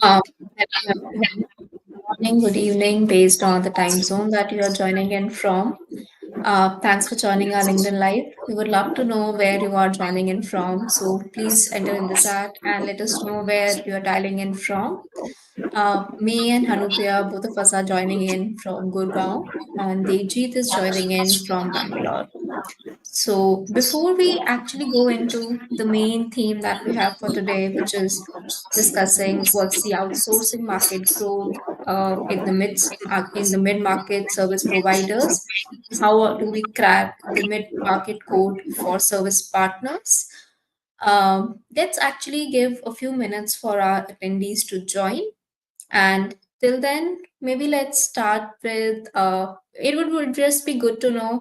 Um, Good morning, good evening, based on the time zone that you are joining in from. Thanks for joining our LinkedIn Live. We would love to know where you are joining in from. So please enter in the chat and let us know where you are dialing in from. Me and Hanupriya, both of us are joining in from Gurgaon, and Devjit is joining in from Bangalore. So, before we actually go into the main theme that we have for today, which is discussing what's the outsourcing market growth in the mid market service providers, how do we crack the mid market code for service partners? Let's actually give a few minutes for our attendees to join. And till then, maybe let's start with would just be good to know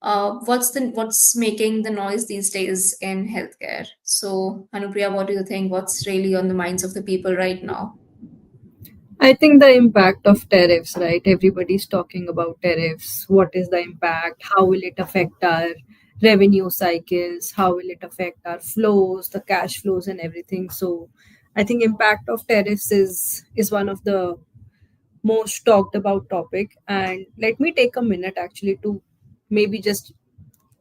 what's making the noise these days in healthcare. So, Anupriya, what do you think? What's really on the minds of the people right now? I think the impact of tariffs, right? Everybody's talking about tariffs. What is the impact? How will it affect our revenue cycles? How will it affect our flows, the cash flows and everything? So I think impact of tariffs is one of the most talked about topic. And let me take a minute actually to maybe just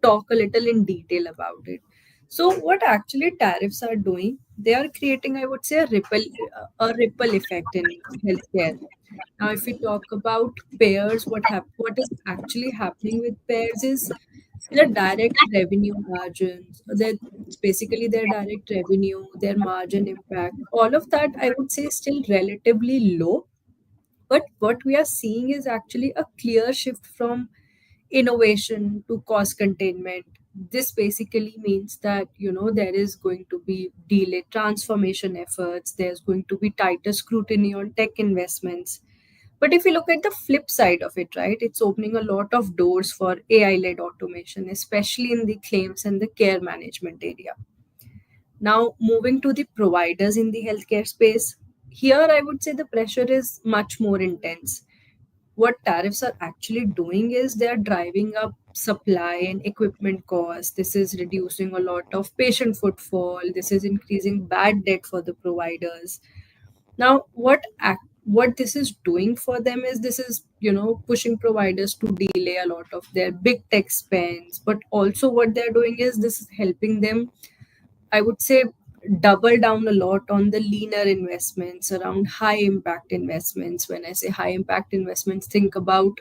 talk a little in detail about it. So, what actually tariffs are doing? They are creating, I would say, a ripple effect in healthcare. Now, if we talk about payers, what is actually happening with payers is their direct revenue margins. It's basically their direct revenue, their margin impact. All of that, I would say, is still relatively low. But what we are seeing is actually a clear shift from innovation to cost containment. This basically means that there is going to be delayed transformation efforts, there's going to be tighter scrutiny on tech investments. But if you look at the flip side of it, right, it's opening a lot of doors for AI led automation, especially in the claims and the care management area. Now, moving to the providers in the healthcare space, here I would say the pressure is much more intense. What tariffs are actually doing is they are driving up supply and equipment costs. This is reducing a lot of patient footfall. This is increasing bad debt for the providers. Now, what this is doing for them is this is pushing providers to delay a lot of their big tech spends. But also, what they're doing is this is helping them, I would say, double down a lot on the leaner investments around high impact investments. When I say high impact investments, think about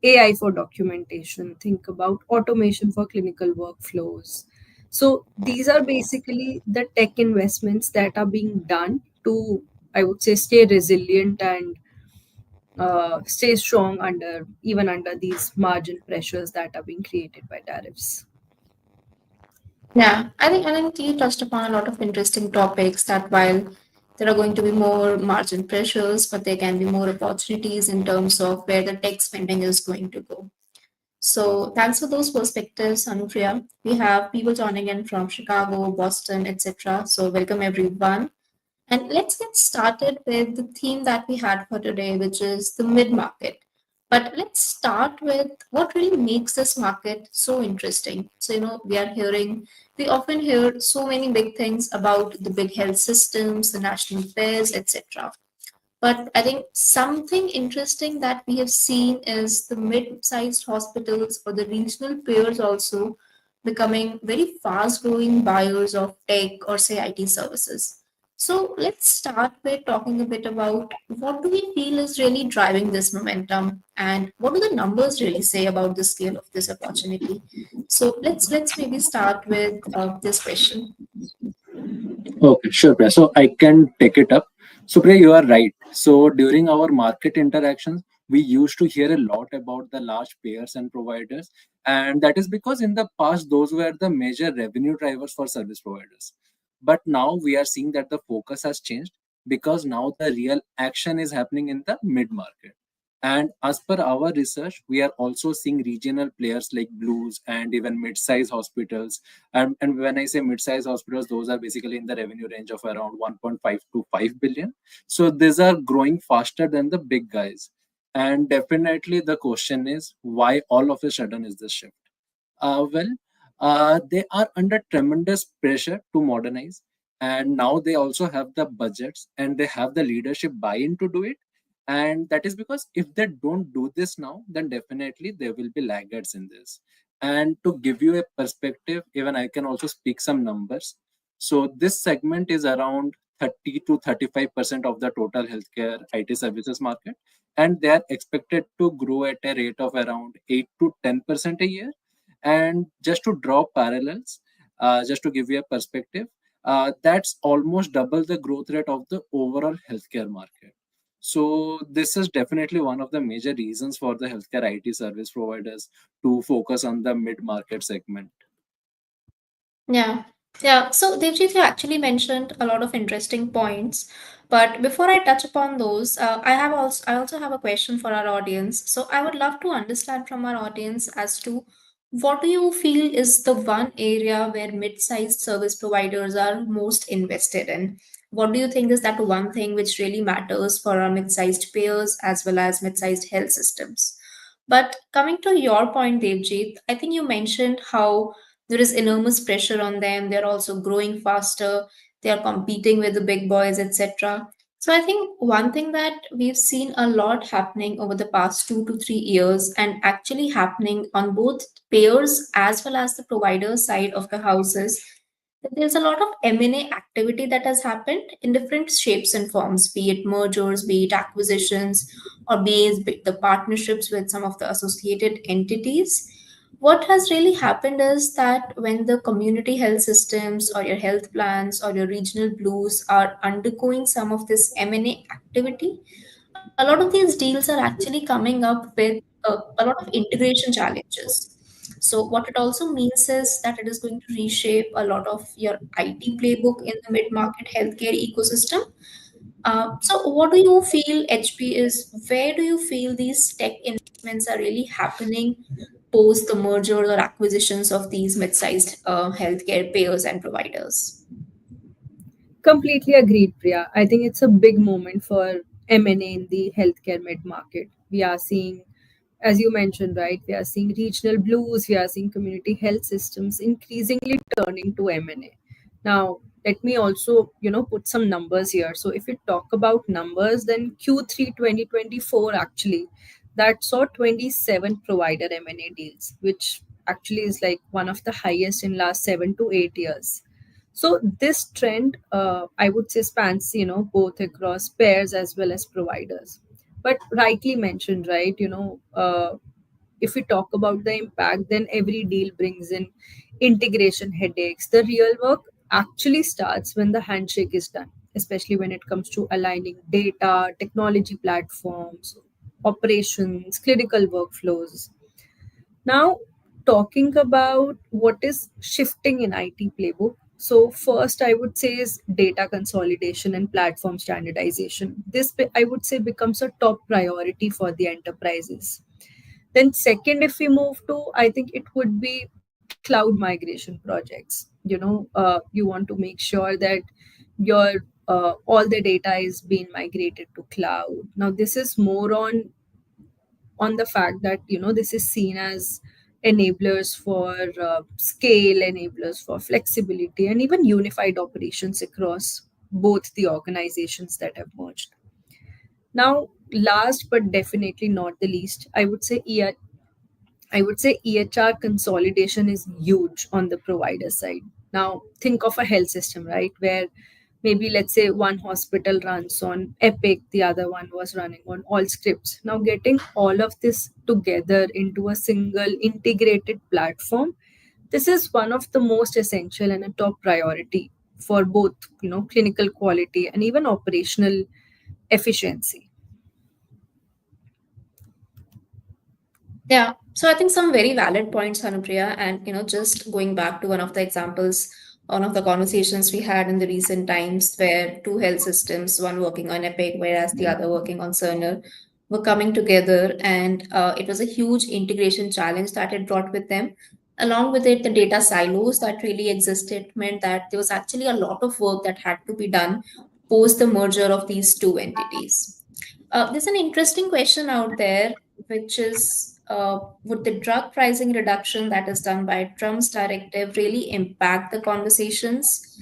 AI for documentation, think about automation for clinical workflows. So these are basically the tech investments that are being done to, I would say, stay resilient and stay strong under these margin pressures that are being created by tariffs. Yeah, I think you touched upon a lot of interesting topics that while there are going to be more margin pressures, but there can be more opportunities in terms of where the tech spending is going to go. So thanks for those perspectives, Anupriya. We have people joining in from Chicago, Boston, etc. So welcome everyone. And let's get started with the theme that we had for today, which is the mid market. But let's start with what really makes this market so interesting. So, we often hear so many big things about the big health systems, the national fairs, etc. But I think something interesting that we have seen is the mid-sized hospitals or the regional payers also becoming very fast-growing buyers of tech or say IT services. So let's start by talking a bit about what do we feel is really driving this momentum and what do the numbers really say about the scale of this opportunity. So let's maybe start with this question. Okay, sure, Priya. So I can take it up. So Priya, you are right. So during our market interactions, we used to hear a lot about the large payers and providers, and that is because in the past those were the major revenue drivers for service providers. But now we are seeing that the focus has changed because now the real action is happening in the mid market. And as per our research, we are also seeing regional players like Blues and even mid-size hospitals. And when I say mid-size hospitals, those are basically in the revenue range of around 1.5 to 5 billion. So these are growing faster than the big guys. And definitely the question is why all of a sudden is this shift? Well, they are under tremendous pressure to modernize. and now they also have the budgets and they have the leadership buy-in to do it. And that is because if they don't do this now, then definitely there will be laggards in this. And to give you a perspective, even I can also speak some numbers. So this segment is around 30 to 35% of the total healthcare IT services market, and they are expected to grow at a rate of around 8 to 10% a year. And just to draw parallels, just to give you a perspective, that's almost double the growth rate of the overall healthcare market. So this is definitely one of the major reasons for the healthcare IT service providers to focus on the mid-market segment. Yeah, yeah. So Devjit, you actually mentioned a lot of interesting points, but before I touch upon those, I also have a question for our audience. So I would love to understand from our audience as to what do you feel is the one area where mid-sized service providers are most invested in? What do you think is that one thing which really matters for our mid-sized payers as well as mid-sized health systems? But coming to your point, Devjit, I think you mentioned how there is enormous pressure on them. They're also growing faster. They are competing with the big boys, etc. So I think one thing that we've seen a lot happening over the past 2 to 3 years, and actually happening on both payers as well as the provider side of the houses, that there's a lot of M&A activity that has happened in different shapes and forms, be it mergers, be it acquisitions, or be it the partnerships with some of the associated entities. What has really happened is that when the community health systems or your health plans or your regional blues are undergoing some of this M&A activity, a lot of these deals are actually coming up with a lot of integration challenges. So what it also means is that it is going to reshape a lot of your IT playbook in the mid-market healthcare ecosystem. So what do you feel, HP, is where do you feel these tech investments are really happening post the merger or acquisitions of these mid-sized healthcare payers and providers? Completely agreed, Priya. I think it's a big moment for M&A in the healthcare mid market. We are seeing, as you mentioned, right, we are seeing regional blues, we are seeing community health systems increasingly turning to M&A. Now, let me also, put some numbers here. So if we talk about numbers, then Q3 2024 actually, that saw 27 provider M&A deals, which actually is like one of the highest in last 7 to 8 years. So this trend, I would say, spans both across pairs as well as providers. But rightly mentioned, right? If we talk about the impact, then every deal brings in integration headaches. The real work actually starts when the handshake is done, especially when it comes to aligning data, technology platforms, operations, clinical workflows. Now, talking about what is shifting in IT playbook. So, first, I would say is data consolidation and platform standardization. This, I would say, becomes a top priority for the enterprises. Then, second, if we move to, I think it would be cloud migration projects. You want to make sure that your all the data is being migrated to cloud. Now, this is more on the fact that this is seen as enablers for scale, enablers for flexibility, and even unified operations across both the organizations that have merged. Now, last but definitely not the least, I would say EHR consolidation is huge on the provider side. Now, think of a health system, right, where maybe let's say one hospital runs on Epic, the other one was running on all scripts. Now, getting all of this together into a single integrated platform, this is one of the most essential and a top priority for both clinical quality and even operational efficiency. Yeah, so I think some very valid points, Hanupriya, and just going back to one of the examples, one of the conversations we had in the recent times, where two health systems, one working on Epic, whereas the other working on Cerner, were coming together, and it was a huge integration challenge that it brought with them. Along with it, the data silos that really existed meant that there was actually a lot of work that had to be done post the merger of these two entities. There's an interesting question out there, which is would the drug pricing reduction that is done by Trump's directive really impact the conversations?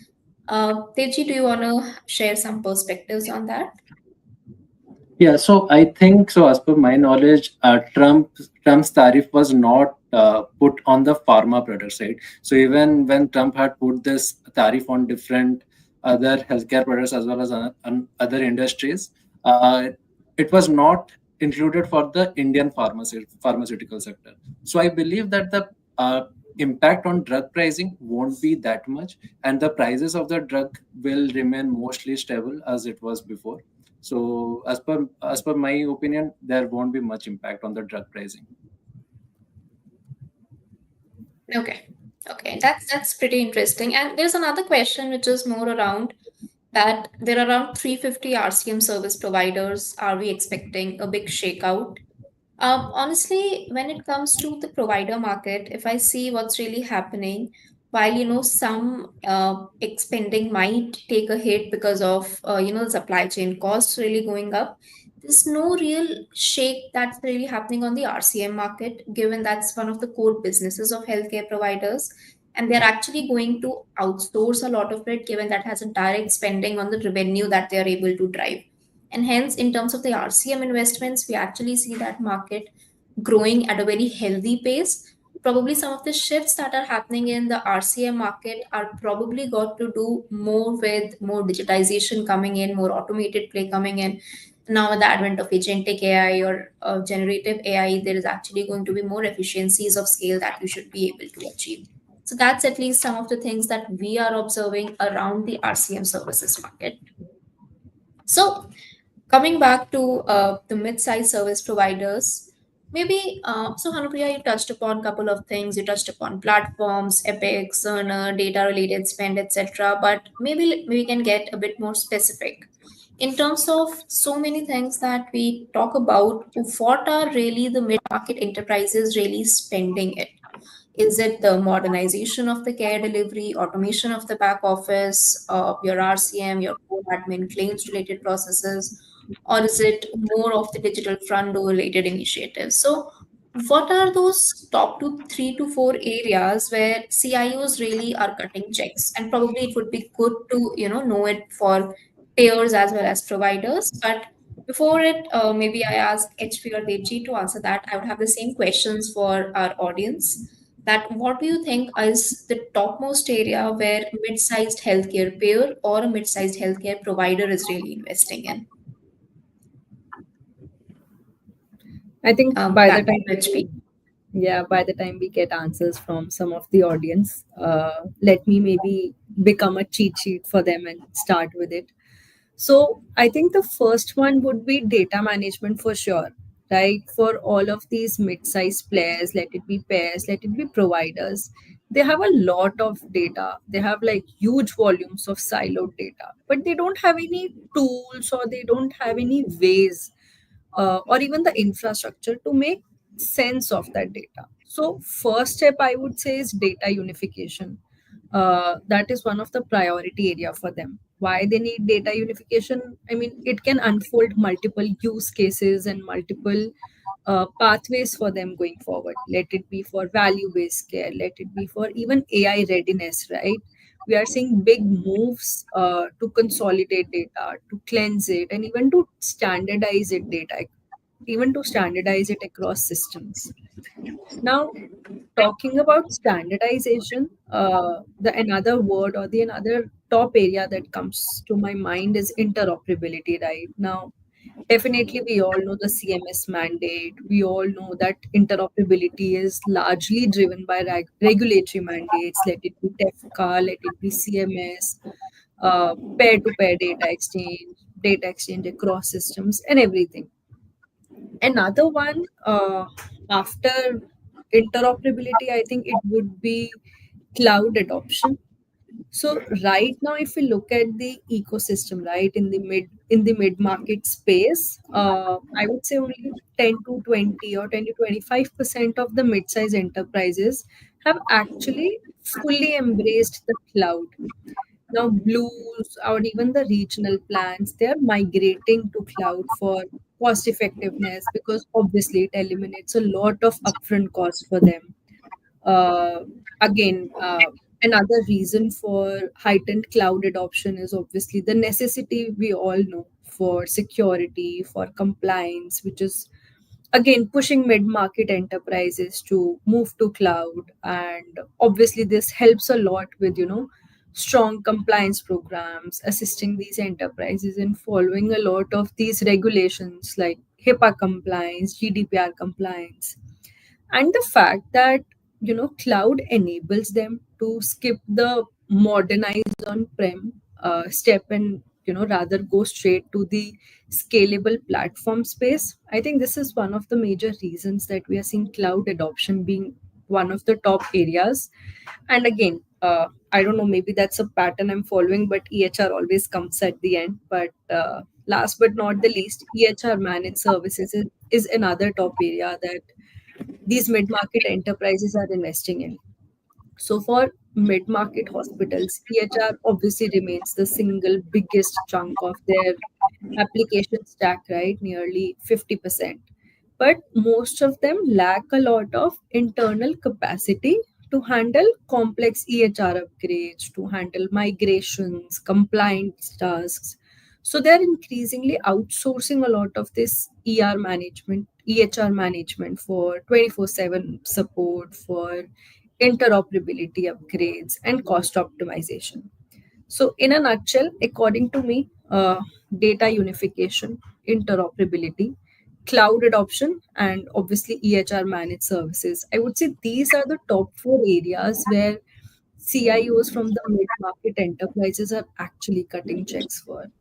Teji, do you want to share some perspectives on that? Yeah, so I think so. As per my knowledge, Trump's tariff was not put on the pharma product side. So even when Trump had put this tariff on different other healthcare products as well as on other industries, uh, it was not included for the Indian pharmaceutical sector. So I believe that the impact on drug pricing won't be that much, and the prices of the drug will remain mostly stable as it was before. So as per my opinion, there won't be much impact on the drug pricing. Okay. Okay, that's pretty interesting. And there's another question which is more around that there are around 350 RCM service providers. Are we expecting a big shakeout? Honestly, when it comes to the provider market, if I see what's really happening, while some expending might take a hit because of supply chain costs really going up, there's no real shake that's really happening on the RCM market, given that's one of the core businesses of healthcare providers, and they're actually going to outsource a lot of it, given that has a direct spending on the revenue that they are able to drive. And hence, in terms of the RCM investments, we actually see that market growing at a very healthy pace. Probably some of the shifts that are happening in the RCM market are probably got to do more with more digitization coming in, more automated play coming in. Now, with the advent of agentic AI or generative AI, there is actually going to be more efficiencies of scale that you should be able to achieve. So that's at least some of the things that we are observing around the RCM services market. So coming back to the mid-sized service providers, maybe so Hanupriya, you touched upon a couple of things. You touched upon platforms, Epic, Cerner, data-related spend, etc. But maybe we can get a bit more specific in terms of so many things that we talk about. What are really the mid-market enterprises really spending it? Is it the modernization of the care delivery, automation of the back office, your RCM, your core admin, claims related processes, or is it more of the digital front door related initiatives? So, what are those top two, 3 to 4 areas where CIOs really are cutting checks? And probably it would be good to know it for payers as well as providers. But before it, maybe I ask HP or Devji to answer that. I would have the same questions for our audience, that what do you think is the topmost area where mid-sized healthcare payer or a mid-sized healthcare provider is really investing in? I think by the Back time to HP. yeah, by the time we get answers from some of the audience, let me maybe become a cheat sheet for them and start with it. So I think the first one would be data management for sure, right? For all of these mid-sized players, let it be pairs, let it be providers, they have a lot of data. They have like huge volumes of siloed data, but they don't have any tools or they don't have any ways or even the infrastructure to make sense of that data. So, first step I would say is data unification. That is one of the priority area for them. Why they need data unification? I mean, it can unfold multiple use cases and multiple pathways for them going forward. Let it be for value based care, let it be for even AI readiness, right? We are seeing big moves to consolidate data, to cleanse it, and even to standardize it data, even to standardize it across systems. Now, talking about standardization, the another word or the another top area that comes to my mind is interoperability. Right now, definitely we all know the CMS mandate. We all know that interoperability is largely driven by regulatory mandates. Let it be TEFCA, let it be CMS, peer-to-peer data exchange across systems, and everything. Another one, after interoperability, I think it would be cloud adoption. So right now, if we look at the ecosystem, right, in the mid market space, I would say only 10 to 20 or 10 to 25% of the mid size enterprises have actually fully embraced the cloud. Now, Blues or even the regional plans, they are migrating to cloud for cost effectiveness because obviously it eliminates a lot of upfront cost for them. Uh, again, Another reason for heightened cloud adoption is obviously the necessity we all know for security, for compliance, which is again pushing mid market enterprises to move to cloud. And obviously, this helps a lot with, strong compliance programs, assisting these enterprises in following a lot of these regulations like HIPAA compliance, GDPR compliance, and the fact that cloud enables them to skip the modernize on prem step and rather go straight to the scalable platform space. I think this is one of the major reasons that we are seeing cloud adoption being one of the top areas. And again, I don't know, maybe that's a pattern I'm following, but EHR always comes at the end. But last but not the least, EHR managed services is another top area that these mid market enterprises are investing in. So, for mid market hospitals, EHR obviously remains the single biggest chunk of their application stack, right? Nearly 50%. But most of them lack a lot of internal capacity to handle complex EHR upgrades, to handle migrations, compliance tasks. So they're increasingly outsourcing a lot of this EHR management for 24/7 support, for interoperability upgrades, and cost optimization. So, in a nutshell, according to me, data unification, interoperability, cloud adoption, and obviously EHR managed services. I would say these are the top four areas where CIOs from the mid market enterprises are actually cutting checks for.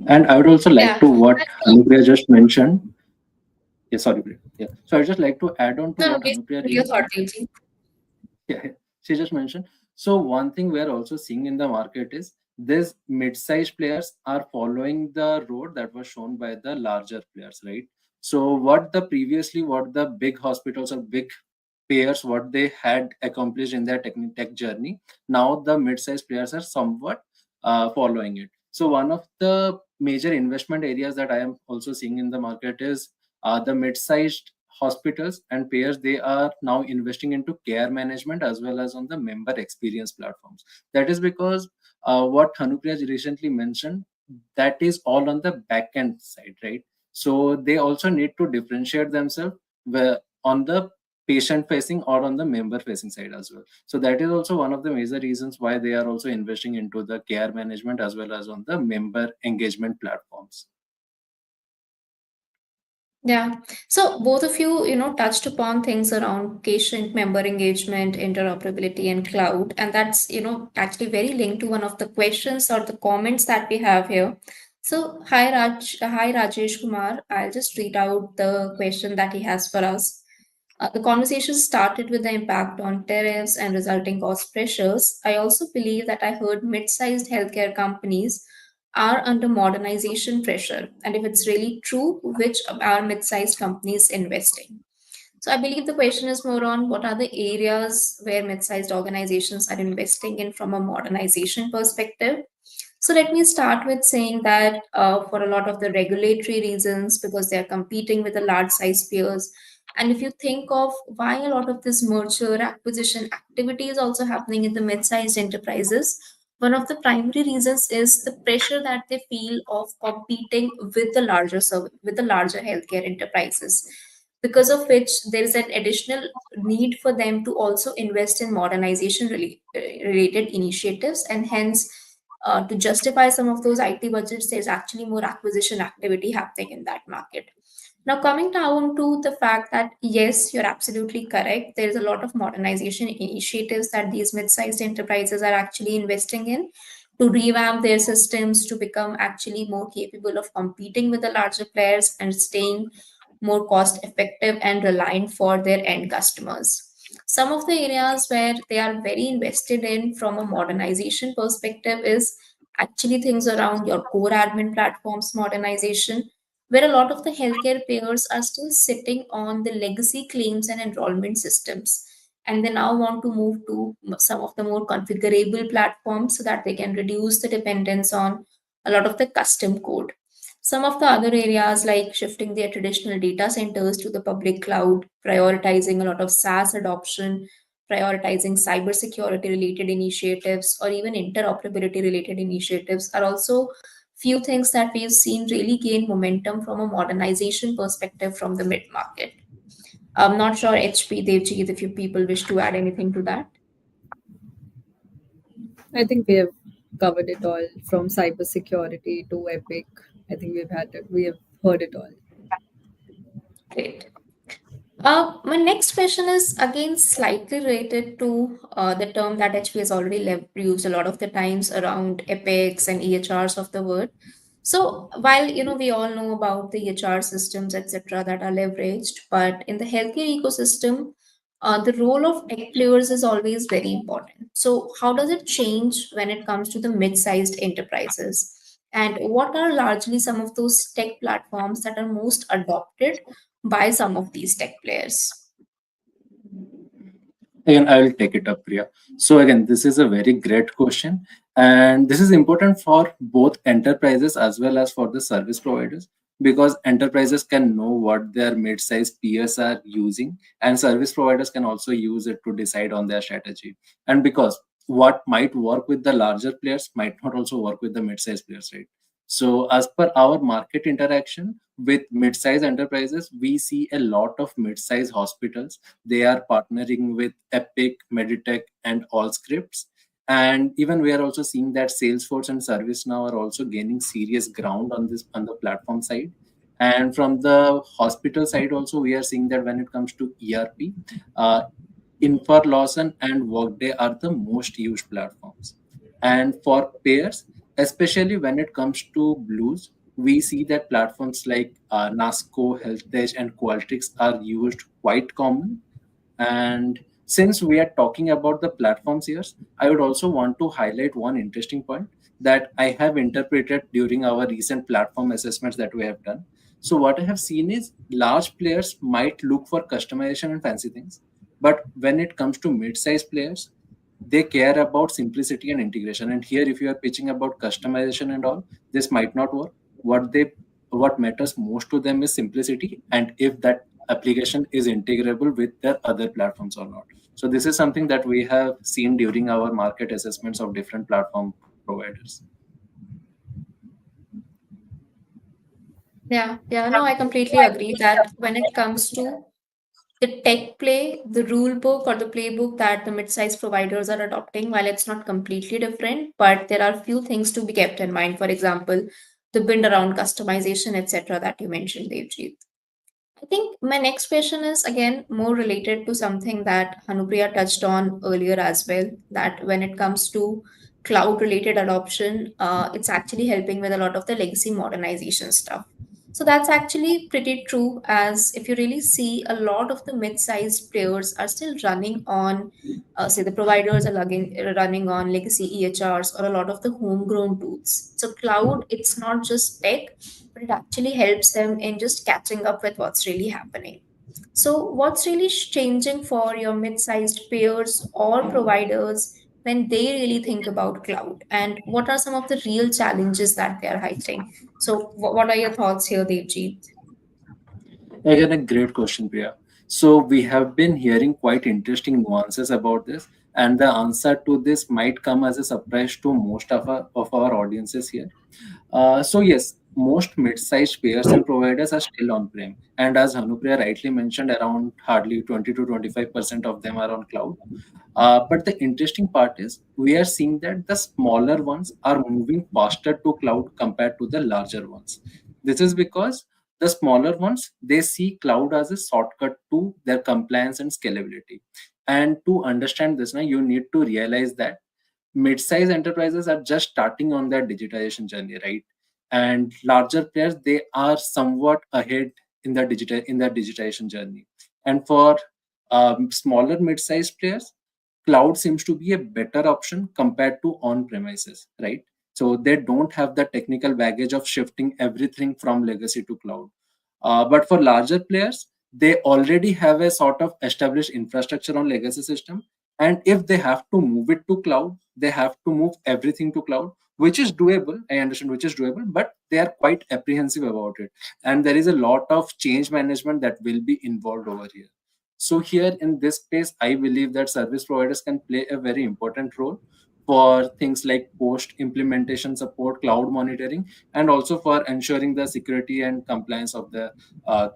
And I would also like Yeah. to what Anupriya just mentioned. Yeah, sorry, Priya. Yeah. So I'd just like to add on to No, no, what please Anupriya put your really thought, Deji. yeah, she just mentioned. So one thing we're also seeing in the market is these mid-sized players are following the road that was shown by the larger players, right? So what the big hospitals or big players what they had accomplished in their tech journey, now the mid-sized players are somewhat following it. So one of the major investment areas that I am also seeing in the market is the mid-sized hospitals and payers, they are now investing into care management as well as on the member experience platforms. That is because what Hanupriya recently mentioned, that is all on the back end side, right? So they also need to differentiate themselves on the patient facing or on the member facing side as well. So that is also one of the major reasons why they are also investing into the care management as well as on the member engagement platforms. Yeah. So both of you, touched upon things around patient member engagement, interoperability, and cloud. And that's, actually very linked to one of the questions or the comments that we have here. So hi Rajesh Kumar. I'll just read out the question that he has for us. The conversation started with the impact on tariffs and resulting cost pressures. I also believe that I heard mid sized healthcare companies are under modernization pressure. And if it's really true, which are mid sized companies investing? So I believe the question is more on what are the areas where mid sized organizations are investing in from a modernization perspective. So let me start with saying that for a lot of the regulatory reasons, because they're competing with the large size peers, and if you think of why a lot of this merger acquisition activity is also happening in the mid-sized enterprises, one of the primary reasons is the pressure that they feel of competing with the with the larger healthcare enterprises, because of which there is an additional need for them to also invest in modernization related initiatives, and hence to justify some of those IT budgets, there's actually more acquisition activity happening in that market. Now, coming down to the fact that, yes, you're absolutely correct. There's a lot of modernization initiatives that these mid sized enterprises are actually investing in to revamp their systems to become actually more capable of competing with the larger players and staying more cost effective and reliant for their end customers. Some of the areas where they are very invested in from a modernization perspective is actually things around your core admin platforms modernization, where a lot of the healthcare payers are still sitting on the legacy claims and enrollment systems. And they now want to move to some of the more configurable platforms so that they can reduce the dependence on a lot of the custom code. Some of the other areas, like shifting their traditional data centers to the public cloud, prioritizing a lot of SaaS adoption, prioritizing cybersecurity related initiatives or even interoperability related initiatives are also few things that we've seen really gain momentum from a modernization perspective from the mid market. I'm not sure, HP, Devjit, if you people wish to add anything to that. I think we have covered it all from cybersecurity to Epic. I think we have heard it all. Great. My next question is again slightly related to the term that HP has already used a lot of the times around epics and EHRs of the word. So while we all know about the EHR systems, etc., that are leveraged, but in the healthcare ecosystem, the role of tech players is always very important. So how does it change when it comes to the mid-sized enterprises? And what are largely some of those tech platforms that are most adopted by some of these tech players? Again, I will take it up, Priya. So again, this is a very great question, and this is important for both enterprises as well as for the service providers, because enterprises can know what their mid-sized peers are using, and service providers can also use it to decide on their strategy. And because what might work with the larger players might not also work with the mid-sized players, right? So as per our market interaction with mid-sized enterprises, we see a lot of mid-sized hospitals. They are partnering with Epic, Meditech, and Allscripts. And even we are also seeing that Salesforce and ServiceNow are also gaining serious ground on this on the platform side. And from the hospital side, also we are seeing that when it comes to ERP, uh, Infor and Workday are the most used platforms. And for payers, especially when it comes to Blues, we see that platforms like NASCO, HealthEdge, and Qualtrics are used quite common. And since we are talking about the platforms here, I would also want to highlight one interesting point that I have interpreted during our recent platform assessments that we have done. So, what I have seen is large players might look for customization and fancy things, but when it comes to mid sized players, they care about simplicity and integration. And here, if you are pitching about customization and all, this might not work. What matters most to them is simplicity, and if that application is integrable with their other platforms or not. So this is something that we have seen during our market assessments of different platform providers. Yeah, no, I completely agree that when it comes to the tech play, the rule book or the playbook that the mid-sized providers are adopting, while it's not completely different, but there are few things to be kept in mind. For example, the bend around customization, etc., that you mentioned, Devjit. I think my next question is again more related to something that Hanupriya touched on earlier as well. That when it comes to cloud related adoption, it's actually helping with a lot of the legacy modernization stuff. So that's actually pretty true, as if you really see a lot of the mid sized players are still running on, say, the providers are running on legacy EHRs or a lot of the homegrown tools. So, cloud, it's not just tech, but it actually helps them in just catching up with what's really happening. So, what's really changing for your mid sized peers or providers when they really think about cloud? And what are some of the real challenges that they are highlighting? So, what are your thoughts here, Devjit? Again, a great question, Priya. So we have been hearing quite interesting nuances about this, and the answer to this might come as a surprise to most of our audiences here. So yes, most mid-sized payers and providers are still on-prem, and as Hanupriya rightly mentioned, around hardly 20 to 25% of them are on cloud. But the interesting part is we are seeing that the smaller ones are moving faster to cloud compared to the larger ones. This is because the smaller ones, they see cloud as a shortcut to their compliance and scalability. And to understand this, now you need to realize that mid-sized enterprises are just starting on their digitization journey, right? And larger players, they are somewhat ahead in their digitization journey. And for smaller mid-sized players, cloud seems to be a better option compared to on-premises, right? So they don't have the technical baggage of shifting everything from legacy to cloud. But for larger players, they already have a sort of established infrastructure on legacy system, and if they have to move it to cloud, they have to move everything to cloud, which is doable. I understand which is doable, but they are quite apprehensive about it, and there is a lot of change management that will be involved over here. So here in this space, I believe that service providers can play a very important role for things like post implementation support, cloud monitoring, and also for ensuring the security and compliance of the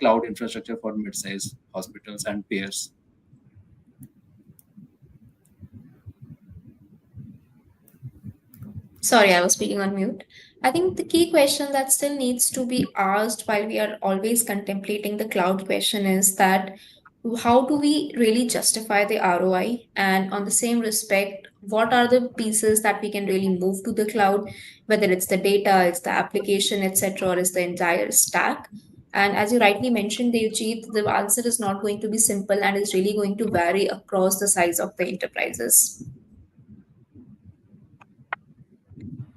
cloud infrastructure for mid-sized hospitals and payers. Sorry, I was speaking on mute. I think the key question that still needs to be asked while we are always contemplating the cloud question is that how do we really justify the ROI? And on the same respect, what are the pieces that we can really move to the cloud, whether it's the data, it's the application, etc., or it's the entire stack? And as you rightly mentioned, Devjit, the answer is not going to be simple and is really going to vary across the size of the enterprises.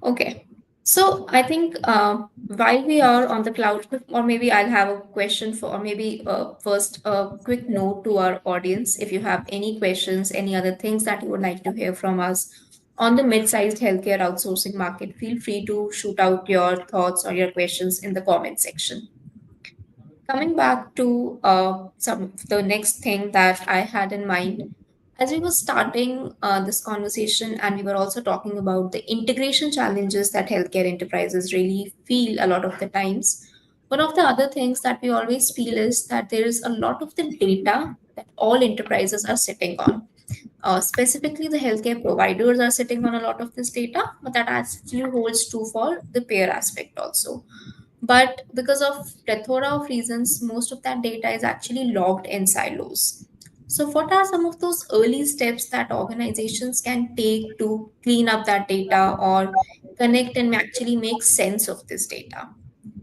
Okay. So I think while we are on the cloud, or maybe I'll have a question for, or maybe first a quick note to our audience. If you have any questions, any other things that you would like to hear from us on the mid-sized healthcare outsourcing market, feel free to shoot out your thoughts or your questions in the comment section. Coming back to some the next thing that I had in mind as we were starting this conversation, and we were also talking about the integration challenges that healthcare enterprises really feel a lot of the times. One of the other things that we always feel is that there is a lot of the data that all enterprises are sitting on. Specifically, the healthcare providers are sitting on a lot of this data, but that actually holds true for the payer aspect also. But because of plethora of reasons, most of that data is actually logged in silos. So, what are some of those early steps that organizations can take to clean up that data or connect and actually make sense of this data?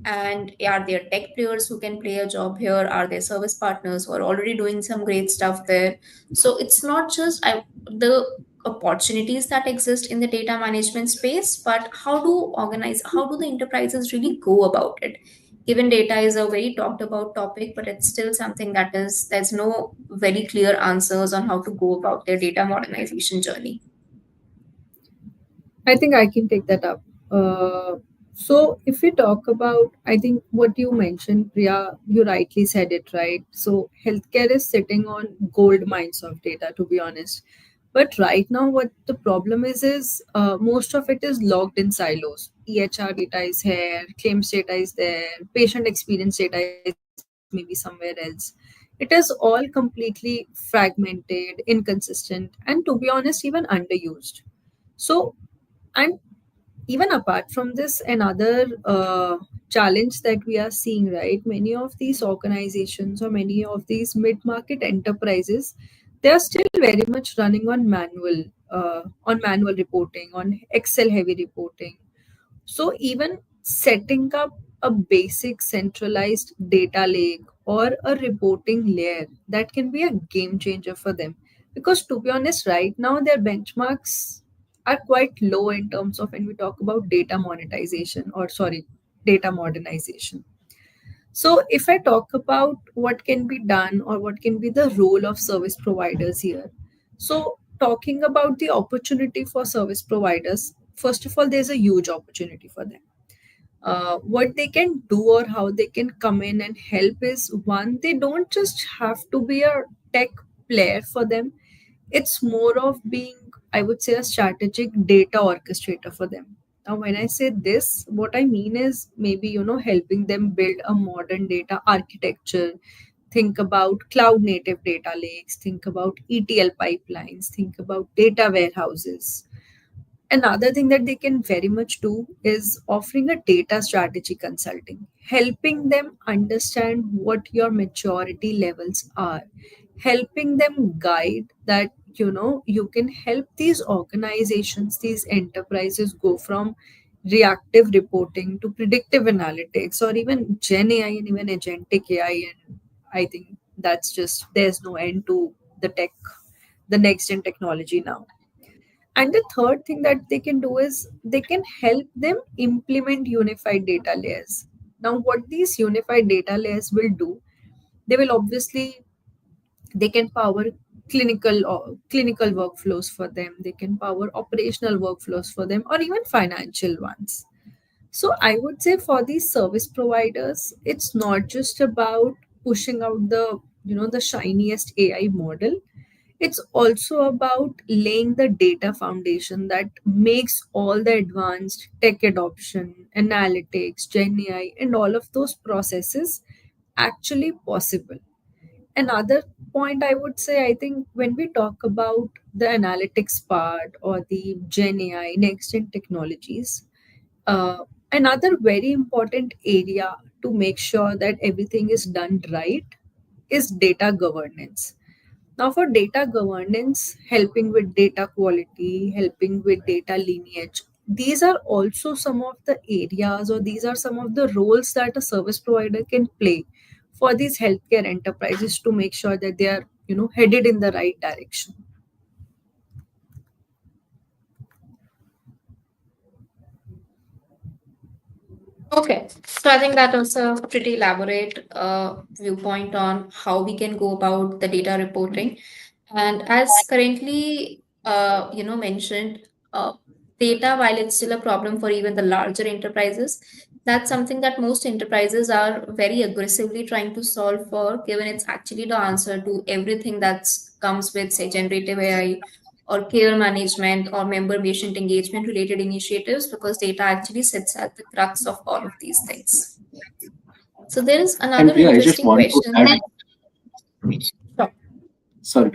And are there tech players who can play a job here? Are there service partners who are already doing some great stuff there? So it's not just the opportunities that exist in the data management space, but how do the enterprises really go about it? Given data is a very talked about topic, but it's still something that is there's no very clear answers on how to go about their data modernization journey. I think I can take that up. So, if we talk about, I think what you mentioned, Priya, you rightly said it, right? So, healthcare is sitting on gold mines of data, to be honest. But right now, what the problem is most of it is logged in silos. EHR data is here, claims data is there, patient experience data is maybe somewhere else. It is all completely fragmented, inconsistent, and to be honest, even underused. So, and even apart from this, another challenge that we are seeing, right, many of these organizations or many of these mid-market enterprises, they are still very much running on manual reporting, on excel heavy reporting. So even setting up a basic centralized data lake or a reporting layer, that can be a game changer for them. Because to be honest, right now their benchmarks are quite low in terms of when we talk about data monetization, or sorry, data modernization. So, if I talk about what can be done or what can be the role of service providers here, so talking about the opportunity for service providers, first of all, there's a huge opportunity for them. What they can do or how they can come in and help is, one, they don't just have to be a tech player for them, it's more of being, I would say, a strategic data orchestrator for them. Now when I say this, what I mean is maybe, helping them build a modern data architecture. Think about cloud native data lakes, think about ETL pipelines, think about data warehouses. Another thing that they can very much do is offering a data strategy consulting, helping them understand what your maturity levels are, helping them guide that, you can help these organizations, these enterprises go from reactive reporting to predictive analytics, or even Gen AI and even agentic AI. And I think that's just, there's no end to the tech, the next gen technology now. And the third thing that they can do is they can help them implement unified data layers. Now, what these unified data layers will do, they will obviously, they can power clinical workflows for them. They can power operational workflows for them, or even financial ones. So I would say for these service providers, it's not just about pushing out the the shiniest AI model. It's also about laying the data foundation that makes all the advanced tech adoption, analytics, Gen AI, and all of those processes actually possible. Another point I would say, I think when we talk about the analytics part or the Gen AI, next gen technologies, uh, another very important area to make sure that everything is done right is data governance. Now, for data governance, helping with data quality, helping with data lineage, these are also some of the areas, or these are some of the roles that a service provider can play for these healthcare enterprises to make sure that they are, headed in the right direction. Okay, so I think that was a pretty elaborate viewpoint on how we can go about the data reporting. And as currently, mentioned, data, while it's still a problem for even the larger enterprises, that's something that most enterprises are very aggressively trying to solve for, given it's actually the answer to everything that's comes with, say, generative AI or care management or member patient engagement related initiatives, because data actually sits at the crux of all of these things. So there is And another Priya, I just interesting want to question. add, Sure. sorry,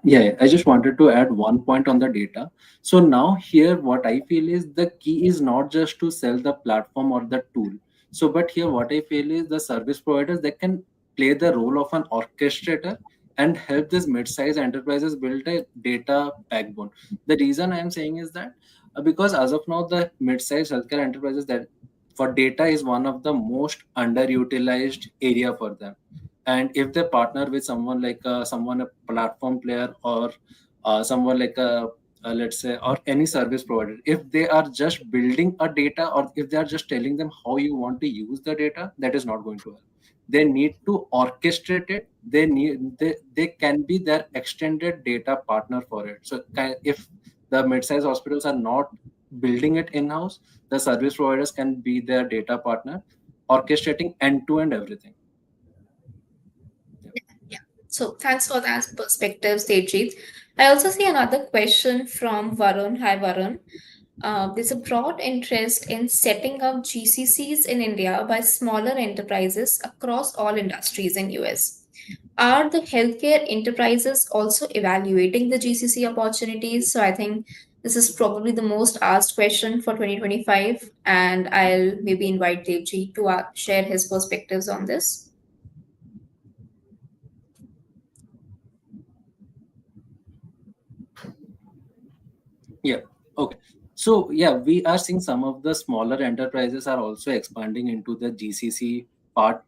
yeah, I just wanted to add one point on the data. So now here, what I feel is the key is not just to sell the platform or the tool. So, but here what I feel is the service providers that can play the role of an orchestrator and help these mid-sized enterprises build a data backbone. The reason I am saying is that because as of now, the mid-sized healthcare enterprises that for data is one of the most underutilized area for them. And if they partner with someone like someone a platform player or someone like a let's say or any service provider, if they are just building a data or if they are just telling them how you want to use the data, that is not going to help. They need to orchestrate it. They can be their extended data partner for it. So if the mid-sized hospitals are not building it in-house, the service providers can be their data partner, orchestrating end-to-end everything. Yeah. So thanks for that perspective, Tejit. I also see another question from Varun. Hi, Varun. There's a broad interest in setting up GCCs in India by smaller enterprises across all industries in US. Are the healthcare enterprises also evaluating the GCC opportunities? So I think this is probably the most asked question for 2025, and I'll maybe invite Devji to share his perspectives on this. Yeah. Okay. So yeah, we are seeing some of the smaller enterprises are also expanding into the GCC part,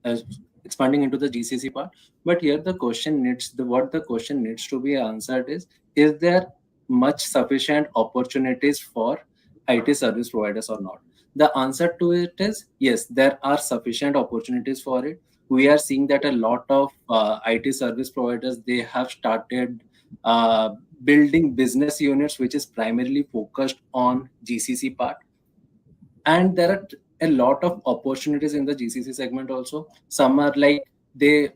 as expanding into the GCC part. But here the question needs the what the question needs to be answered is there much sufficient opportunities for IT service providers or not? The answer to it is yes, there are sufficient opportunities for it. We are seeing that a lot of IT service providers they have started uh, building business units which is primarily focused on GCC part, and there are a lot of opportunities in the GCC segment also. Some are like they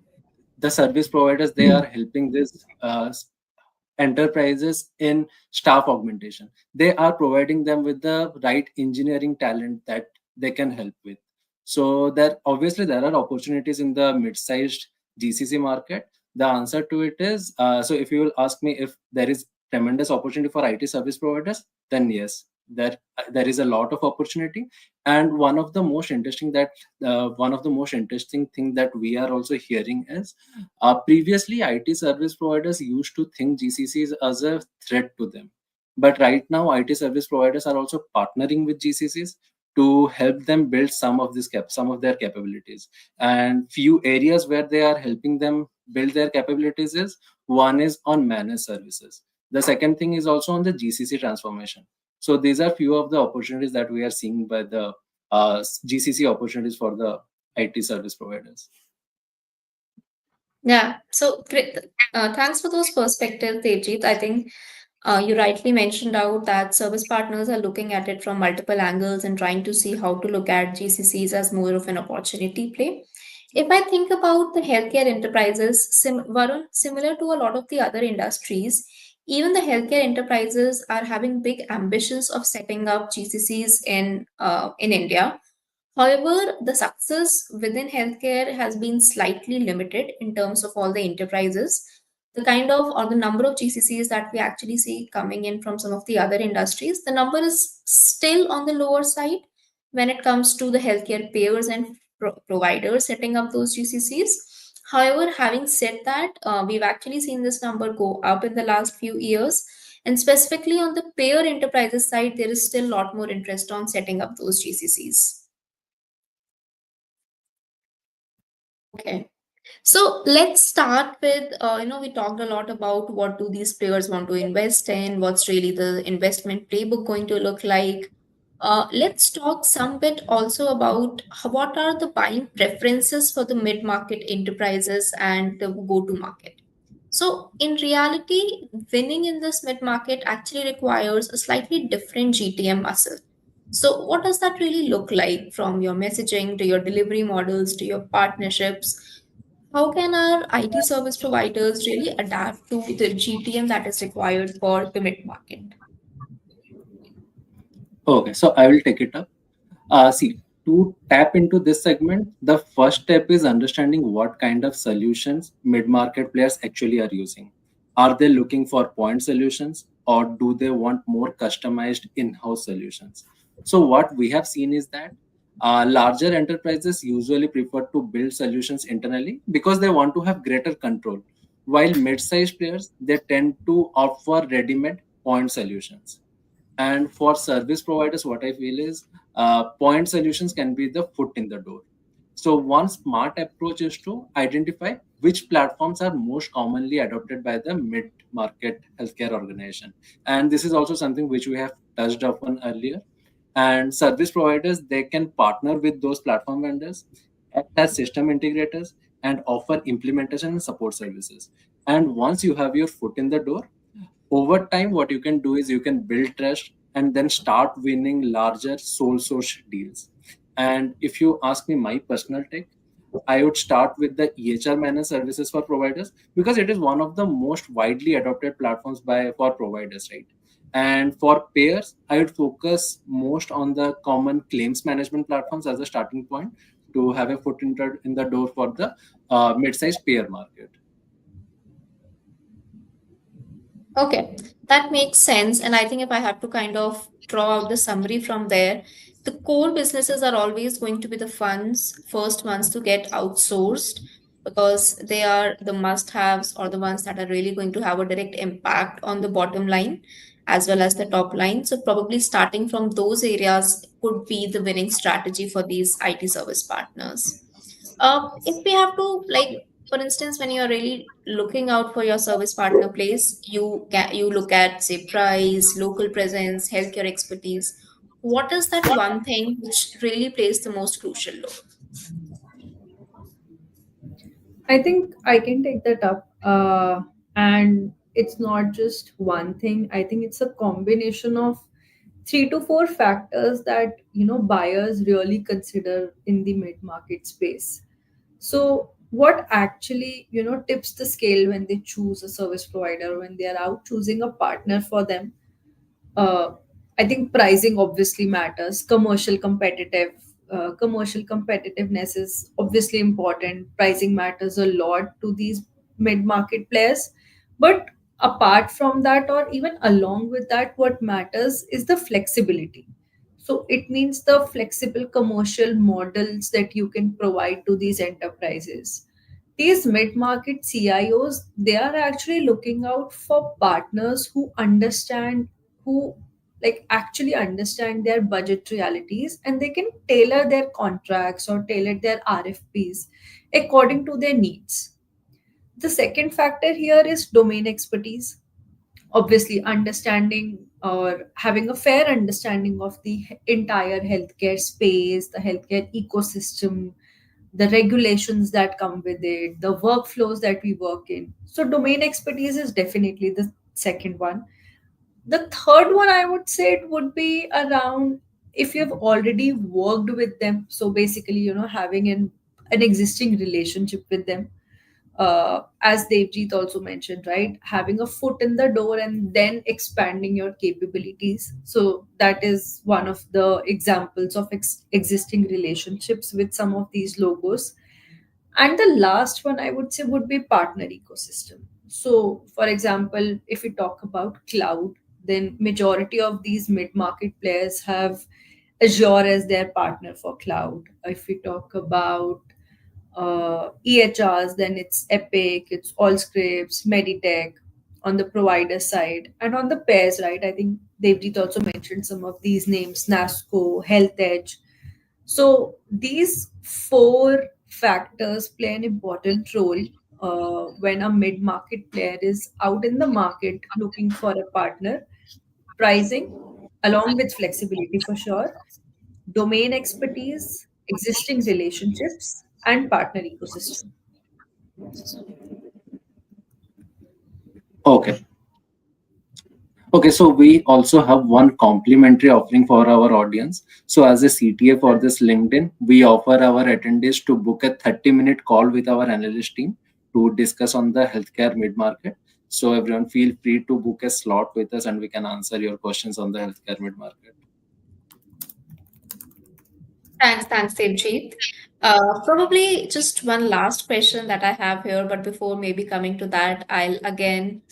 the service providers they are helping this enterprises in staff augmentation. They are providing them with the right engineering talent that they can help with. So there obviously there are opportunities in the mid-sized GCC market. The answer to it is so if you will ask me if there is tremendous opportunity for IT service providers, then yes, there is a lot of opportunity. And one of the most interesting thing that we are also hearing is previously, IT service providers used to think GCCs as a threat to them. But right now, IT service providers are also partnering with GCCs to help them build some of their capabilities. And few areas where they are helping them build their capabilities is one is on managed services. The second thing is also on the GCC transformation. So these are few of the opportunities that we are seeing by the GCC opportunities for the IT service providers. Yeah, so great. Thanks for those perspectives, Tejit. I think you rightly mentioned out that service partners are looking at it from multiple angles and trying to see how to look at GCCs as more of an opportunity play. If I think about the healthcare enterprises, Varun, similar to a lot of the other industries, even the healthcare enterprises are having big ambitions of setting up GCCs in India. However, the success within healthcare has been slightly limited in terms of all the enterprises. The kind of or the number of GCCs that we actually see coming in from some of the other industries, the number is still on the lower side when it comes to the healthcare payers and providers setting up those GCCs. However, having said that, we've actually seen this number go up in the last few years. And specifically on the payer enterprises side, there is still a lot more interest on setting up those GCCs. Okay. So let's start with, we talked a lot about what do these players want to invest in, what's really the investment playbook going to look like. Let's talk some bit also about what are the buying preferences for the mid-market enterprises and the go-to-market. So in reality, winning in this mid-market actually requires a slightly different GTM muscle. So what does that really look like from your messaging to your delivery models to your partnerships? How can our IT service providers really adapt to the GTM that is required for the mid market? Okay, so I will take it up. See, to tap into this segment, the first step is understanding what kind of solutions mid-market players actually are using. Are they looking for point solutions or do they want more customized in-house solutions? So what we have seen is that larger enterprises usually prefer to build solutions internally because they want to have greater control, while mid-sized players they tend to opt for ready-made point solutions. And for service providers, what I feel is point solutions can be the foot in the door. So one smart approach is to identify which platforms are most commonly adopted by the mid-market healthcare organization. And this is also something which we have touched upon earlier. And service providers, they can partner with those platform vendors, act as system integrators, and offer implementation and support services. And once you have your foot in the door, over time what you can do is you can build trust and then start winning larger sole source deals. And if you ask me my personal take, I would start with the EHR managed services for providers because it is one of the most widely adopted platforms by for providers, right? And for payers, I would focus most on the common claims management platforms as a starting point to have a foot in the door for the mid-sized payer market. Okay, that makes sense. And I think if I have to kind of draw out the summary from there, the core businesses are always going to be the first ones to get outsourced because they are the must-haves or the ones that are really going to have a direct impact on the bottom line as well as the top line. So probably starting from those areas could be the winning strategy for these IT service partners. If we have to like, for instance, when you're really looking out for your service partner place, you look at say price, local presence, healthcare expertise. What is that one thing which really plays the most crucial role? I think I can take that up. And it's not just one thing. I think it's a combination of 3 to 4 factors that buyers really consider in the mid market space. So what actually tips the scale when they choose a service provider, when they are out choosing a partner for them? uh, I think pricing obviously matters. Commercial competitiveness is obviously important. Pricing matters a lot to these mid-market players. But apart from that, or even along with that, what matters is the flexibility. So it means the flexible commercial models that you can provide to these enterprises. These mid-market CIOs, they are actually looking out for partners who actually understand their budget realities, and they can tailor their contracts or tailor their RFPs according to their needs. The second factor here is domain expertise. Obviously, understanding or having a fair understanding of the entire healthcare space, the healthcare ecosystem, the regulations that come with it, the workflows that we work in. So, domain expertise is definitely the second one. The third one, I would say, it would be around if you've already worked with them. So basically, having an an existing relationship with them. As Devjit also mentioned, right? Having a foot in the door and then expanding your capabilities. So that is one of the examples of existing relationships with some of these logos. And the last one I would say would be partner ecosystem. So, for example, if we talk about cloud, then majority of these mid-market players have Azure as their partner for cloud. If we talk about EHRs, then it's Epic, it's Allscripts, Meditech on the provider side. And on the pairs, right, I think Devjit also mentioned some of these names, NASCO, Health Edge. So these four factors play an important role when a mid-market player is out in the market looking for a partner. Pricing, along with flexibility for sure, domain expertise, existing relationships, and partner ecosystem. Okay. Okay, so we also have one complimentary offering for our audience. So, as a CTA for this LinkedIn, we offer our attendees to book a 30-minute call with our analyst team to discuss on the healthcare mid market. So, everyone feel free to book a slot with us and we can answer your questions on the healthcare mid market. Thanks, Devjit. Probably just one last question that I have here, but before maybe coming to that, I'll again,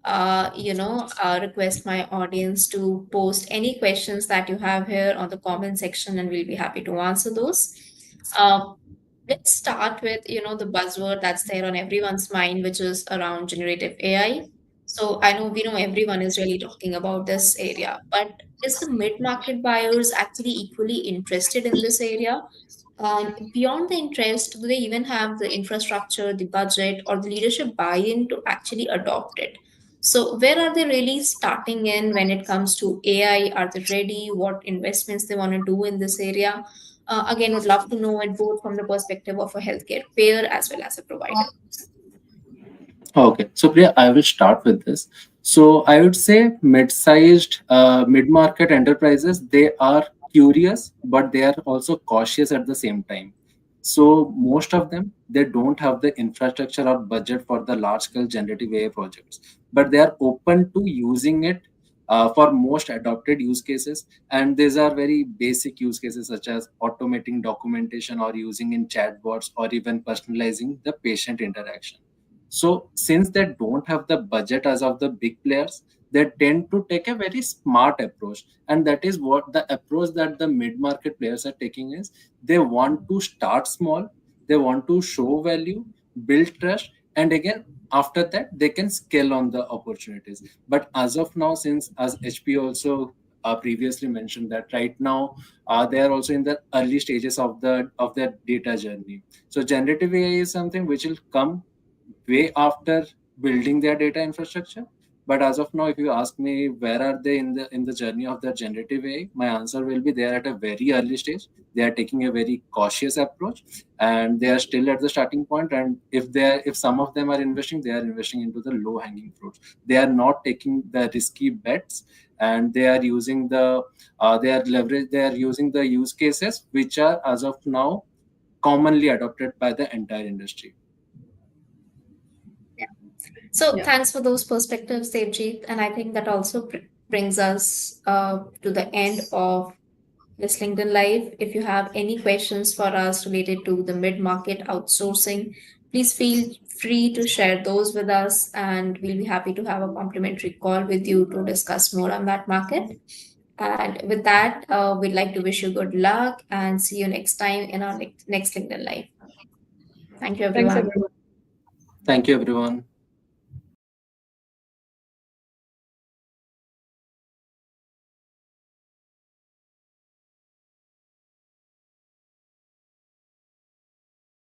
request my audience to post any questions that you have here on the comment section, and we'll be happy to answer those. Uh, let's start with, the buzzword that's there on everyone's mind, which is around generative AI. So I know we know everyone is really talking about this area, but is the mid-market buyers actually equally interested in this area? And beyond the interest, do they even have the infrastructure, the budget, or the leadership buy-in to actually adopt it? So where are they really starting in when it comes to AI? Are they ready? What investments they want to do in this area? Again, would love to know it both from the perspective of a healthcare payer as well as a provider. Okay, so Priya, I will start with this. So I would say mid-sized, mid-market enterprises, they are curious, but they are also cautious at the same time. So most of them, they don't have the infrastructure or budget for the large-scale generative AI projects, but they are open to using it for most adopted use cases. And these are very basic use cases such as automating documentation or using in chatbots or even personalizing the patient interaction. So since they don't have the budget as of the big players, they tend to take a very smart approach. And that is what the approach that the mid-market players are taking is they want to start small, they want to show value, build trust, and again after that they can scale on the opportunities. But as of now, since as HP also previously mentioned that right now they are also in the early stages of their data journey. So generative AI is something which will come way after building their data infrastructure. But as of now, if you ask me where are they in the journey of their generative AI, my answer will be they are at a very early stage. They are taking a very cautious approach, and they are still at the starting point. And if some of them are investing, they are investing into the low hanging fruits. They are not taking the risky bets, and they are using they are using the use cases which are as of now commonly adopted by the entire industry. So Yeah. thanks for those perspectives, Devjit. And I think that also brings us to the end of this LinkedIn Live. If you have any questions for us related to the mid-market outsourcing, please feel free to share those with us, and we'll be happy to have a complimentary call with you to discuss more on that market. And with that, we'd like to wish you good luck and see you next time in our next LinkedIn Live. Thank you, Thanks, everyone. everyone. Thank you, everyone.